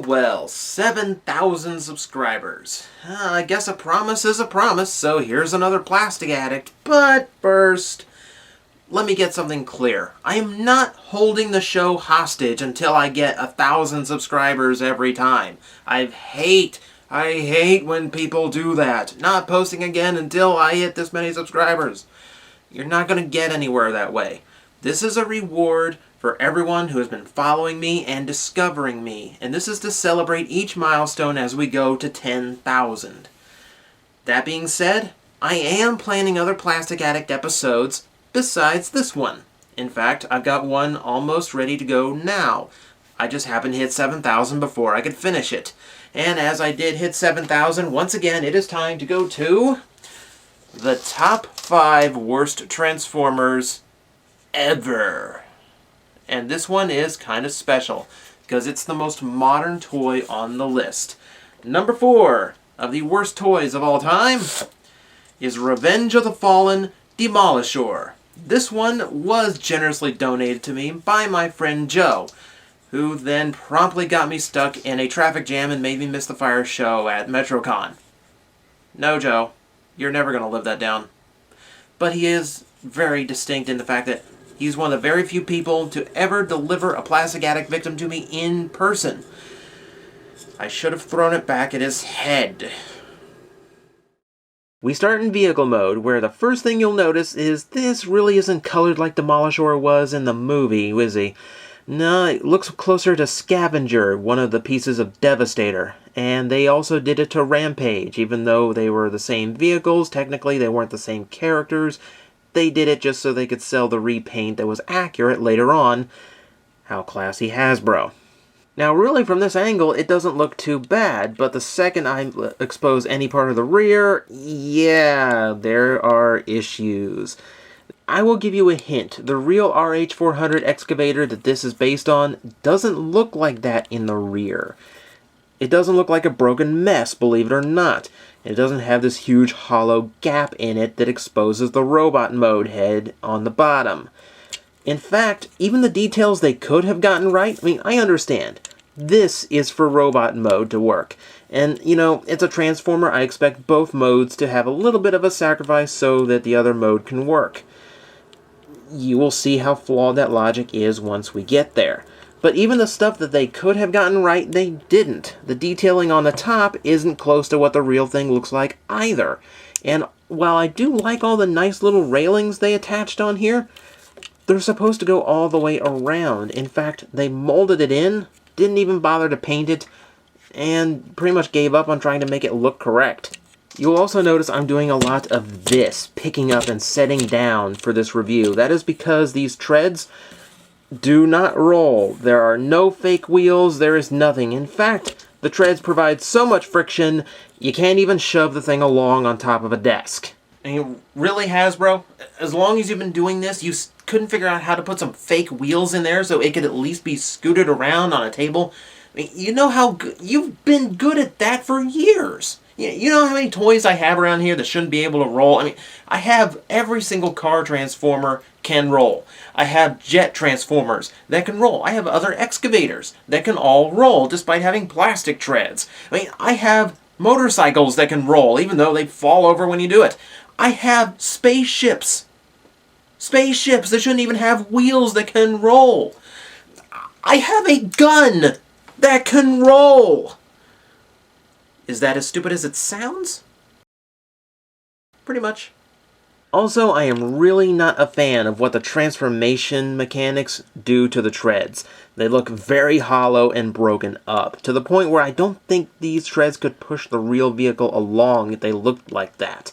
Well, 7,000 subscribers. I guess a promise is a promise, so here's another Plastic Addict. But first, let me get something clear. I am not holding the show hostage until I get 1,000 subscribers every time. I hate when people do that. Not posting again until I hit this many subscribers. You're not going to get anywhere that way. This is a reward for everyone who has been following me and discovering me. And this is to celebrate each milestone as we go to 10,000. That being said, I am planning other Plastic Addict episodes besides this one. In fact, I've got one almost ready to go now. I just happened to hit 7,000 before I could finish it. And as I did hit 7,000, once again, it is time to go to the top 5 worst Transformers ever. And this one is kind of special because it's the most modern toy on the list. Number 4 of the worst toys of all time is Revenge of the Fallen Demolishor. This one was generously donated to me by my friend Joe, who then promptly got me stuck in a traffic jam and made me miss the fire show at MetroCon. No, Joe, you're never going to live that down. But he is very distinct in the fact that he's one of the very few people to ever deliver a Plastic Addict victim to me in person. I should have thrown it back at his head. We start in vehicle mode, where the first thing you'll notice is this really isn't colored like Demolishor was in the movie, is he? No, it looks closer to Scavenger, one of the pieces of Devastator. And they also did it to Rampage, even though they were the same vehicles. Technically, they weren't the same characters. They did it just so they could sell the repaint that was accurate later on. How classy, Hasbro. Now, really, from this angle, it doesn't look too bad, but the second I expose any part of the rear, yeah, there are issues. I will give you a hint. The real RH400 excavator that this is based on doesn't look like that in the rear. It doesn't look like a broken mess, believe it or not. It doesn't have this huge hollow gap in it that exposes the robot mode head on the bottom. In fact, even the details they could have gotten right, I understand. This is for robot mode to work. And, it's a Transformer. I expect both modes to have a little bit of a sacrifice so that the other mode can work. You will see how flawed that logic is once we get there. But even the stuff that they could have gotten right, they didn't. The detailing on the top isn't close to what the real thing looks like either. And while I do like all the nice little railings they attached on here, they're supposed to go all the way around. In fact, they molded it in, didn't even bother to paint it, and pretty much gave up on trying to make it look correct. You'll also notice I'm doing a lot of this, picking up and setting down for this review. That is because these treads do not roll. There are no fake wheels, there is nothing. In fact, the treads provide so much friction, you can't even shove the thing along on top of a desk. And you really, Hasbro? As long as you've been doing this, you couldn't figure out how to put some fake wheels in there so it could at least be scooted around on a table? You know how you've been good at that for years. You know how many toys I have around here that shouldn't be able to roll? I have every single car Transformer can roll. I have jet Transformers that can roll. I have other excavators that can all roll despite having plastic treads. I have motorcycles that can roll even though they fall over when you do it. I have spaceships. Spaceships that shouldn't even have wheels that can roll. I have a gun that can roll. Is that as stupid as it sounds? Pretty much. Also, I am really not a fan of what the transformation mechanics do to the treads. They look very hollow and broken up, to the point where I don't think these treads could push the real vehicle along if they looked like that.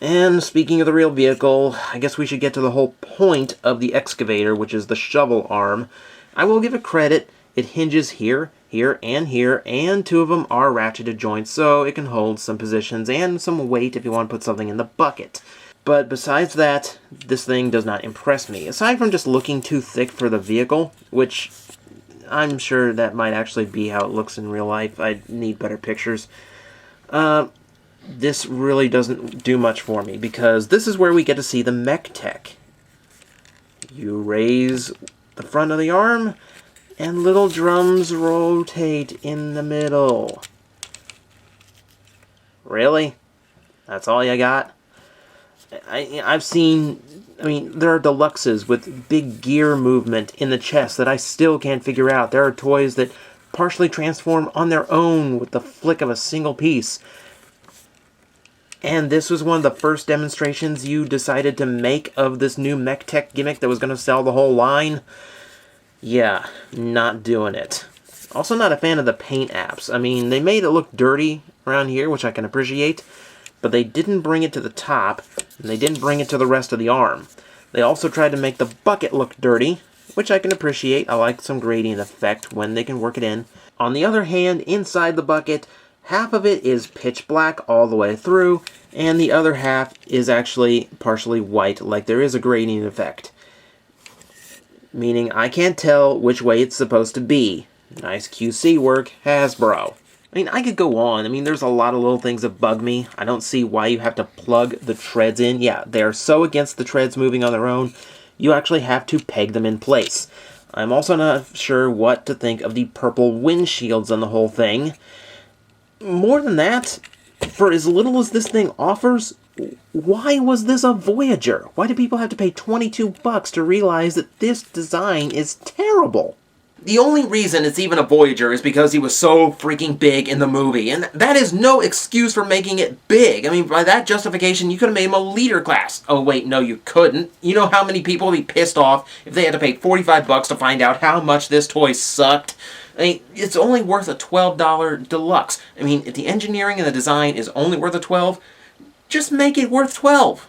And speaking of the real vehicle, I guess we should get to the whole point of the excavator, which is the shovel arm. I will give it credit. It hinges here, here, and 2 of them are ratcheted joints, so it can hold some positions and some weight if you want to put something in the bucket. But besides that, this thing does not impress me. Aside from just looking too thick for the vehicle, which I'm sure that might actually be how it looks in real life. I need better pictures. This really doesn't do much for me, because this is where we get to see the mech tech. You raise the front of the arm, and little drums rotate in the middle. Really? That's all you got? I've seen, there are deluxes with big gear movement in the chest that I still can't figure out. There are toys that partially transform on their own with the flick of a single piece. And this was one of the first demonstrations you decided to make of this new Mech Tech gimmick that was going to sell the whole line? Yeah, not doing it. Also not a fan of the paint apps. They made it look dirty around here, which I can appreciate, but they didn't bring it to the top, and they didn't bring it to the rest of the arm. They also tried to make the bucket look dirty, which I can appreciate. I like some gradient effect when they can work it in. On the other hand, inside the bucket, half of it is pitch black all the way through, and the other half is actually partially white, like there is a gradient effect. Meaning I can't tell which way it's supposed to be. Nice QC work, Hasbro. I could go on. There's a lot of little things that bug me. I don't see why you have to plug the treads in. Yeah, they're so against the treads moving on their own, you actually have to peg them in place. I'm also not sure what to think of the purple windshields on the whole thing. More than that, for as little as this thing offers, why was this a Voyager? Why do people have to pay $22 to realize that this design is terrible? The only reason it's even a Voyager is because he was so freaking big in the movie, and that is no excuse for making it big. By that justification, you could have made him a leader class. Oh wait, no you couldn't. You know how many people would be pissed off if they had to pay $45 to find out how much this toy sucked? It's only worth a $12 deluxe. If the engineering and the design is only worth a $12, just make it worth $12.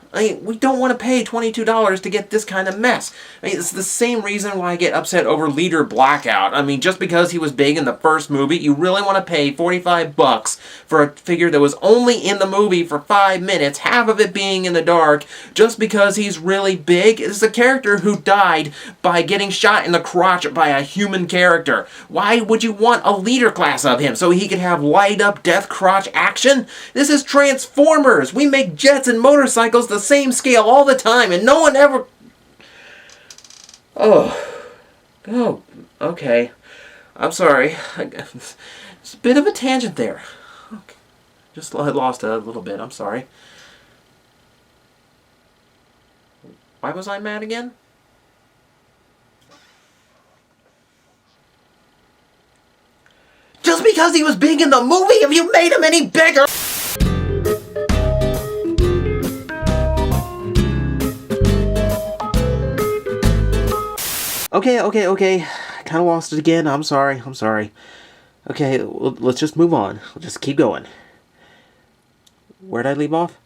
We don't want to pay $22 to get this kind of mess. It's the same reason why I get upset over Leader Blackout. Just because he was big in the first movie, you really want to pay $45 for a figure that was only in the movie for 5 minutes, half of it being in the dark, just because he's really big? It's a character who died by getting shot in the crotch by a human character. Why would you want a leader class of him? So he could have light-up death crotch action? This is Transformers! We make jets and motorcycles the same scale all the time, and no one ever... Oh, okay. I'm sorry. It's a bit of a tangent there. Okay. Just lost a little bit, I'm sorry. Why was I mad again? Just because he was big in the movie, have you made him any bigger? Okay. Kind of lost it again. I'm sorry. Okay, let's just move on. We'll just keep going. Where'd I leave off?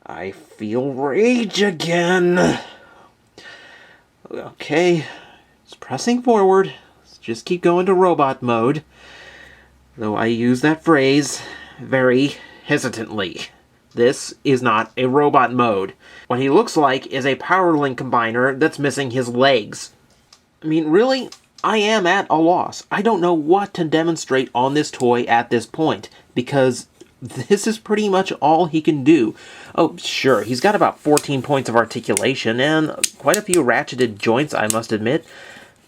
I feel rage again. Okay, it's pressing forward. Let's just keep going to robot mode. Though I use that phrase very hesitantly. This is not a robot mode. What he looks like is a power link combiner that's missing his legs. Really, I am at a loss. I don't know what to demonstrate on this toy at this point, because this is pretty much all he can do. Oh, sure, he's got about 14 points of articulation, and quite a few ratcheted joints, I must admit,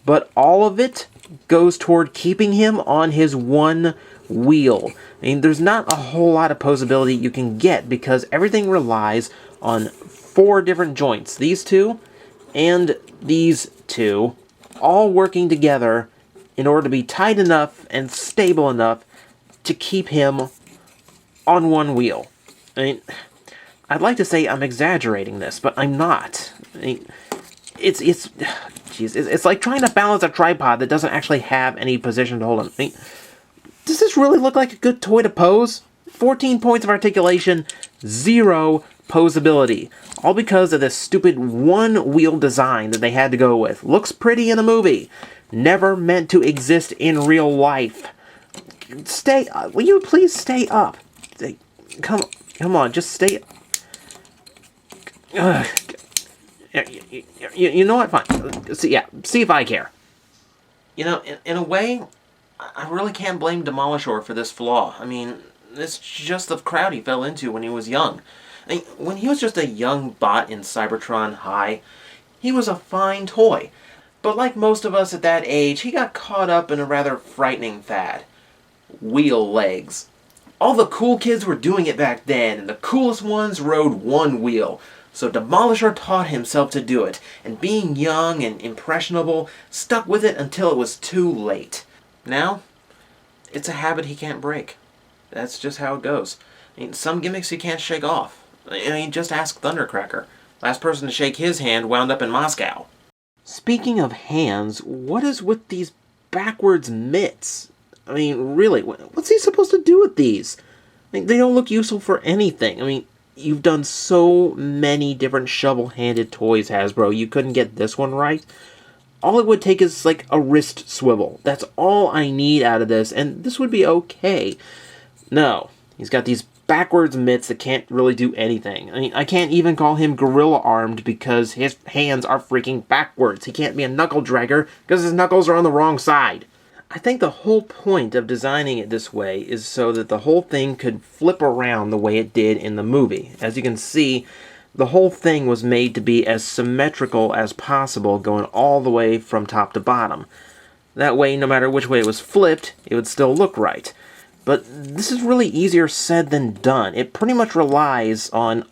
but all of it goes toward keeping him on his one wheel. There's not a whole lot of posability you can get, because everything relies on 4 different joints. These 2 and these 2 all working together in order to be tight enough and stable enough to keep him on one wheel. I'd like to say I'm exaggerating this, but I'm not. It's like trying to balance a tripod that doesn't actually have any position to hold him. Does this really look like a good toy to pose? 14 points of articulation, 0 posability. All because of this stupid one-wheel design that they had to go with. Looks pretty in the movie. Never meant to exist in real life. Stay up. Will you please stay up? Come on, just stay up. You know what? Fine. See if I care. In a way, I really can't blame Demolishor for this flaw. It's just the crowd he fell into when he was young. When he was just a young bot in Cybertron High, He was a fine toy. But like most of us at that age, he got caught up in a rather frightening fad. Wheel legs. All the cool kids were doing it back then, and the coolest ones rode one wheel. So Demolishor taught himself to do it, and being young and impressionable, stuck with it until it was too late. Now, it's a habit he can't break. That's just how it goes. I mean, some gimmicks you can't shake off. I mean, just ask Thundercracker. Last person to shake his hand wound up in Moscow. Speaking of hands, what is with these backwards mitts? I mean, really, what's he supposed to do with these? I mean, they don't look useful for anything. I mean, you've done so many different shovel-handed toys, Hasbro. You couldn't get this one right? All it would take is, like, a wrist swivel. That's all I need out of this, and this would be okay. No, he's got these backwards mitts that can't really do anything. I mean, I can't even call him gorilla-armed because his hands are freaking backwards. He can't be a knuckle-dragger because his knuckles are on the wrong side. I think the whole point of designing it this way is so that the whole thing could flip around the way it did in the movie. As you can see, the whole thing was made to be as symmetrical as possible, going all the way from top to bottom. That way, no matter which way it was flipped, it would still look right. But this is really easier said than done. It pretty much relies on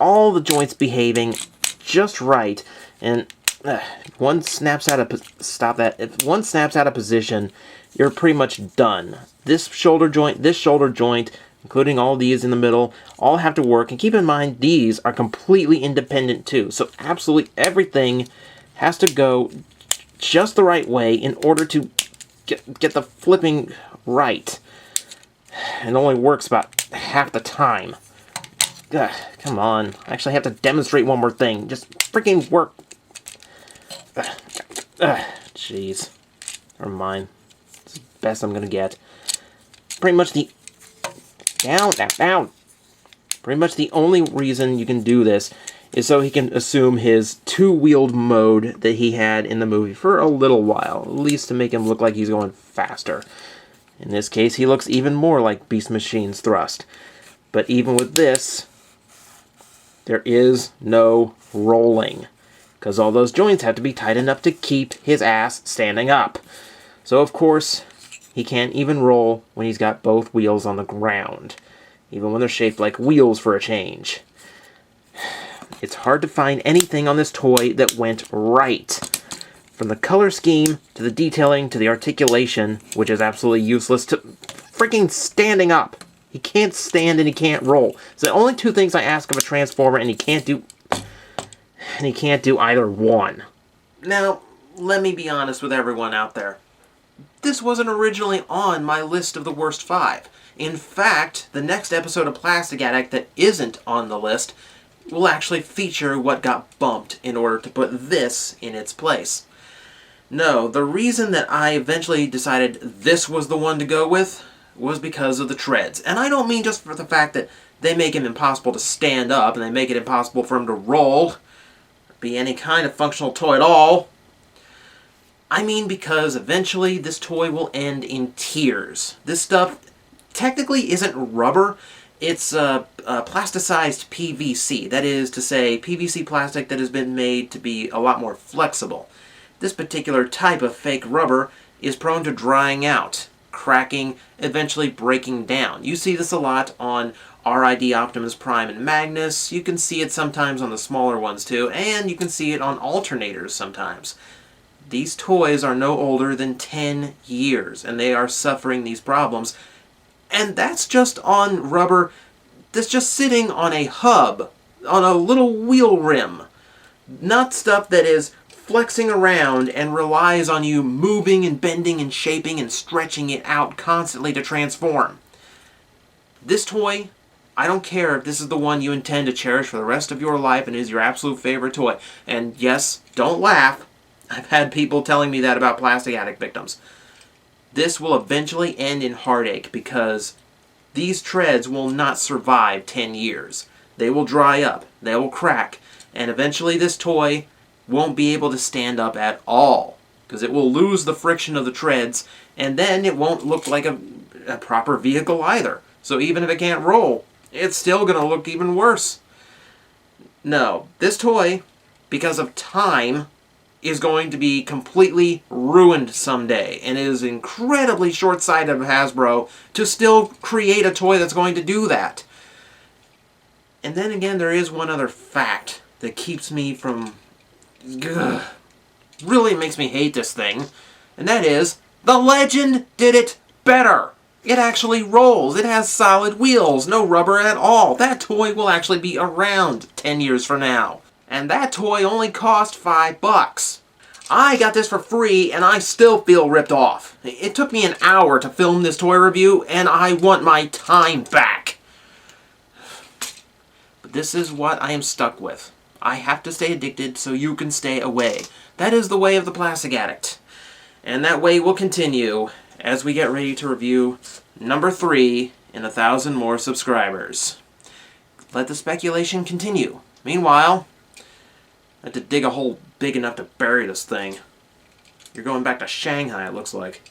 all the joints behaving just right, and if one snaps out of If one snaps out of position, you're pretty much done. This shoulder joint, including all these in the middle, all have to work. And keep in mind, these are completely independent too. So absolutely everything has to go just the right way in order to get the flipping right. It only works about half the time. Ugh, come on. I actually have to demonstrate one more thing. Just freaking work. Jeez. Never mind. It's the best I'm gonna get. Pretty much the... Down. Pretty much the only reason you can do this is so he can assume his two-wheeled mode that he had in the movie for a little while. At least to make him look like he's going faster. In this case, he looks even more like Beast Machine's thrust. But even with this, there is no rolling, because all those joints have to be tight enough to keep his ass standing up. So, of course, he can't even roll when he's got both wheels on the ground, even when they're shaped like wheels for a change. It's hard to find anything on this toy that went right. From the color scheme, to the detailing, to the articulation, which is absolutely useless, to freaking standing up. He can't stand and he can't roll. It's the only two things I ask of a Transformer, and he can't do either one. Now, let me be honest with everyone out there. This wasn't originally on my list of the worst 5. In fact, the next episode of Plastic Addict that isn't on the list will actually feature what got bumped in order to put this in its place. No, the reason that I eventually decided this was the one to go with was because of the treads. And I don't mean just for the fact that they make him impossible to stand up and they make it impossible for him to roll, or be any kind of functional toy at all. I mean because eventually this toy will end in tears. This stuff technically isn't rubber. It's plasticized PVC. That is to say, PVC plastic that has been made to be a lot more flexible. This particular type of fake rubber is prone to drying out, cracking, eventually breaking down. You see this a lot on RID Optimus Prime and Magnus. You can see it sometimes on the smaller ones too, and you can see it on alternators sometimes. These toys are no older than 10 years, and they are suffering these problems. And that's just on rubber that's just sitting on a hub, on a little wheel rim. Not stuff that is flexing around and relies on you moving and bending and shaping and stretching it out constantly to transform. This toy, I don't care if this is the one you intend to cherish for the rest of your life and is your absolute favorite toy. And yes, don't laugh. I've had people telling me that about Plastic Addict victims. This will eventually end in heartache because these treads will not survive 10 years. They will dry up, they will crack, and eventually this toy won't be able to stand up at all because it will lose the friction of the treads, and then it won't look like a proper vehicle either. So even if it can't roll, it's still going to look even worse. No, this toy because of time, is going to be completely ruined someday. And it is incredibly short-sighted of Hasbro to still create a toy that's going to do that. And then again, there is one other fact that keeps me from... really makes me hate this thing. And that is, the Legend did it better. It actually rolls. It has solid wheels, no rubber at all. That toy will actually be around 10 years from now. And that toy only cost $5. I got this for free, and I still feel ripped off. It took me an hour to film this toy review, and I want my time back. But this is what I am stuck with. I have to stay addicted so you can stay away. That is the way of the plastic addict. And that way will continue as we get ready to review number 3 in 1,000 more subscribers. Let the speculation continue. Meanwhile, I have to dig a hole big enough to bury this thing. You're going back to Shanghai, it looks like.